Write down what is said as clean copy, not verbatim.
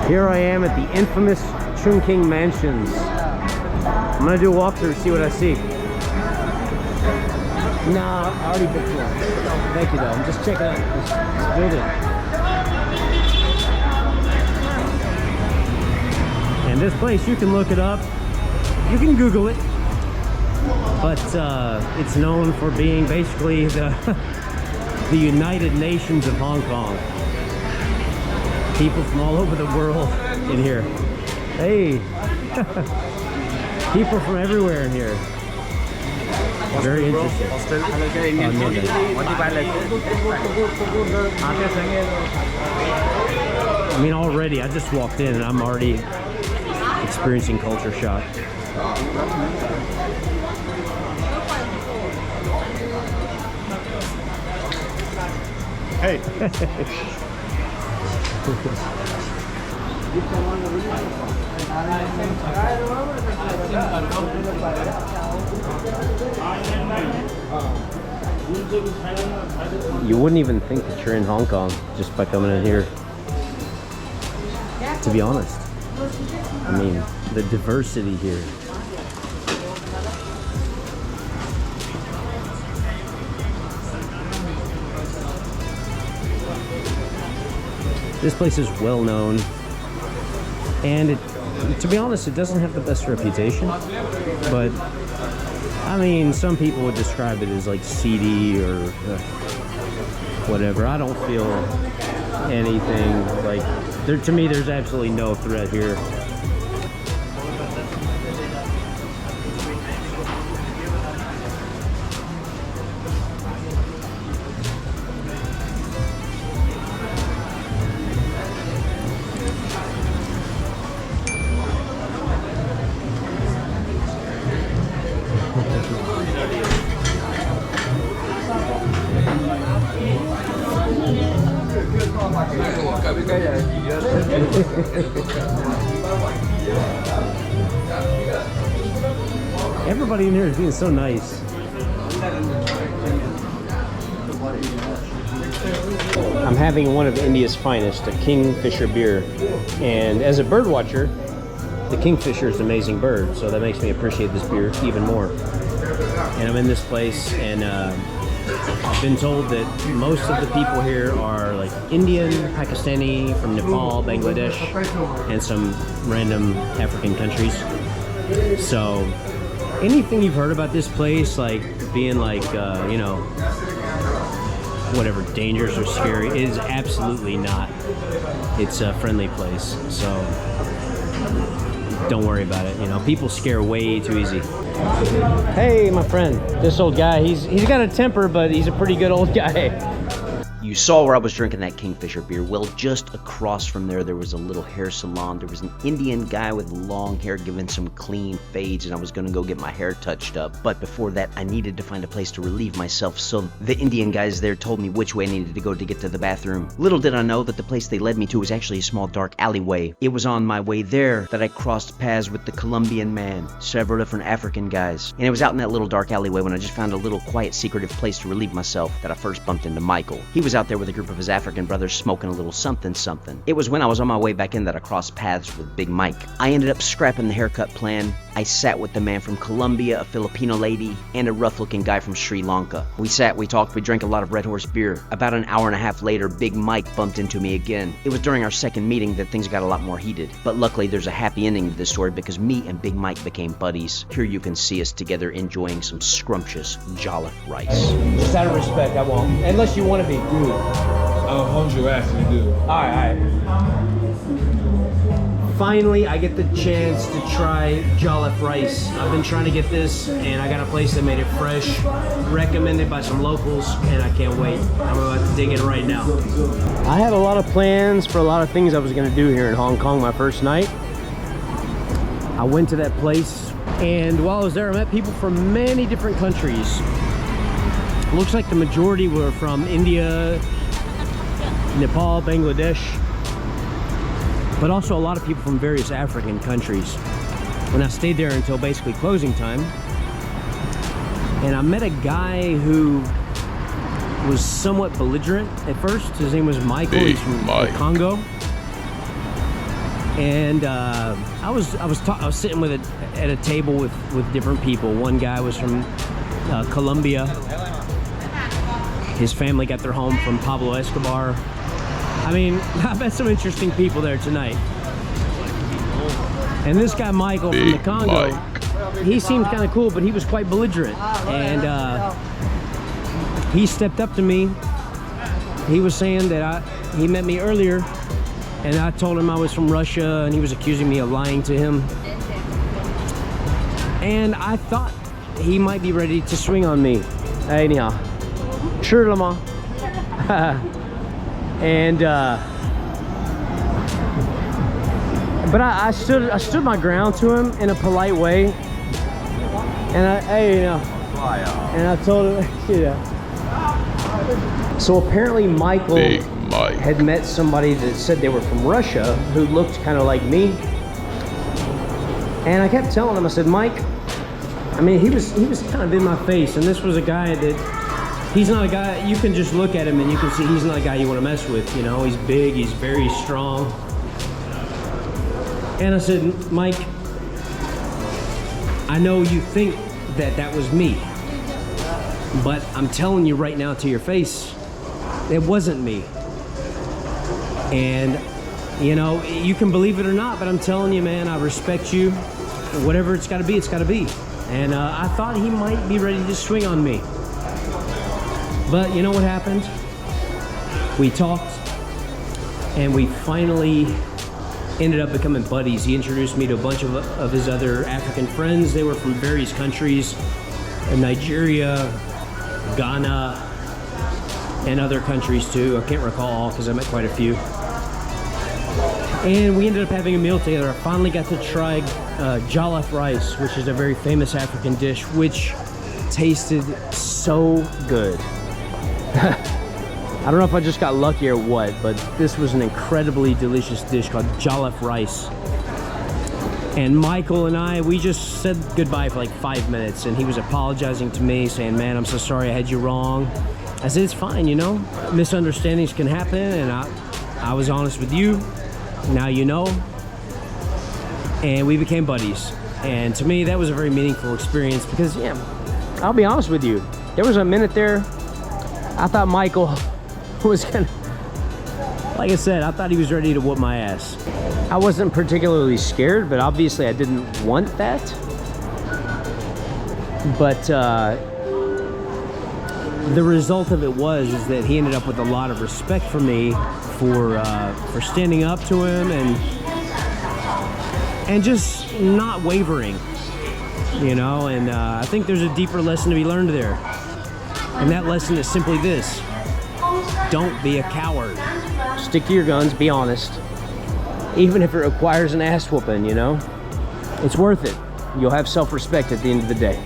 Here I am at the infamous Chungking Mansions. I'm gonna do a walkthrough, see what I see. Nah, I already booked one. Thank you though, I'm just checking out this building. And this place, you can look it up. You can Google it. But it's known for being basically the United Nations of Hong Kong. People from all over the world in here. Hey, people from everywhere in here. Very interesting. I mean, already, I just walked in and I'm already experiencing culture shock. Hey. You wouldn't even think that you're in Hong Kong just by coming in here, to be honest. I mean, the diversity here. This place is well known, and to be honest, it doesn't have the best reputation, but I mean, some people would describe it as like seedy or whatever. I don't feel anything like there. To me, there's absolutely no threat here. Everybody in here is being so nice. I'm having one of India's finest, a Kingfisher beer. And as a bird watcher, the Kingfisher is an amazing bird, so that makes me appreciate this beer even more. And I'm in this place, and I've been told that most of the people here are like Indian, Pakistani, from Nepal, Bangladesh, and some random African countries. So anything you've heard about this place, like being like, you know, whatever, dangerous or scary, it is absolutely not. It's a friendly place, so don't worry about it. You know, people scare way too easy. Hey, my friend, this old guy, he's got a temper, but he's a pretty good old guy. You saw where I was drinking that Kingfisher beer. Well, just across from there was a little hair salon. There was an Indian guy with long hair giving some clean fades, and I was gonna go get my hair touched up. But before that, I needed to find a place to relieve myself, so the Indian guys there told me which way I needed to go to get to the bathroom. Little did I know that the place they led me to was actually a small dark alleyway. It was on my way there that I crossed paths with the Colombian man, several different African guys, and it was out in that little dark alleyway when I just found a little quiet, secretive place to relieve myself that I first bumped into Michael. He was out there with a group of his African brothers smoking a little something something. It was when I was on my way back in that I crossed paths with Big Mike. I ended up scrapping the haircut plan. I sat with the man from Colombia, a Filipino lady, and a rough-looking guy from Sri Lanka. We sat, we talked, we drank a lot of Red Horse beer. About an hour and a half later, Big Mike bumped into me again. It was during our second meeting that things got a lot more heated. But luckily, there's a happy ending to this story because me and Big Mike became buddies. Here you can see us together enjoying some scrumptious Jollof rice. Just out of respect, I won't. Unless you want to be rude. I'll hold your ass if you do. Alright. Finally, I get the chance to try Jollof rice. I've been trying to get this, and I got a place that made it fresh, recommended by some locals, and I can't wait. I'm about to dig in right now. I had a lot of plans for a lot of things I was going to do here in Hong Kong my first night. I went to that place, and while I was there, I met people from many different countries. Looks like the majority were from India, Nepal, Bangladesh, but also a lot of people from various African countries. And I stayed there until basically closing time. And I met a guy who was somewhat belligerent at first. His name was Michael. He's from Congo. And I was sitting at a table with different people. One guy was from Colombia. His family got their home from Pablo Escobar. I mean, I've met some interesting people there tonight. And this guy Michael from the Congo, he seemed kind of cool, but he was quite belligerent. And he stepped up to me. He was saying that he met me earlier, and I told him I was from Russia, and he was accusing me of lying to him. And I thought he might be ready to swing on me. Hey, ni hao. Sure, Lama. And but I stood my ground to him in a polite way, and and I told him, you know. So apparently Michael had met somebody that said they were from Russia who looked kind of like me, and I kept telling him, I said, Mike, I mean, he was kind of in my face, and this was a guy that, he's not a guy, you can just look at him and you can see he's not a guy you want to mess with, you know. He's big, he's very strong. And I said, Mike, I know you think that was me, but I'm telling you right now to your face, it wasn't me. And, you know, you can believe it or not, but I'm telling you, man, I respect you. Whatever it's got to be, it's got to be. And I thought he might be ready to swing on me. But you know what happened? We talked, and we finally ended up becoming buddies. He introduced me to a bunch of his other African friends. They were from various countries, Nigeria, Ghana, and other countries too. I can't recall all because I met quite a few. And we ended up having a meal together. I finally got to try Jollof rice, which is a very famous African dish, which tasted so good. I don't know if I just got lucky or what, but this was an incredibly delicious dish called Jollof rice. And Michael and I, we just said goodbye for like 5 minutes, and he was apologizing to me, saying, man, I'm so sorry I had you wrong. I said, it's fine, you know, misunderstandings can happen, and I was honest with you. Now you know. And we became buddies. And to me, that was a very meaningful experience because, yeah, I'll be honest with you, there was a minute there I thought Michael was gonna, like I said, I thought he was ready to whoop my ass. I wasn't particularly scared, but obviously I didn't want that. But the result of it was that he ended up with a lot of respect for me for standing up to him and just not wavering, you know. And I think there's a deeper lesson to be learned there. And that lesson is simply this: don't be a coward. Stick to your guns, be honest. Even if it requires an ass whooping, you know? It's worth it. You'll have self-respect at the end of the day.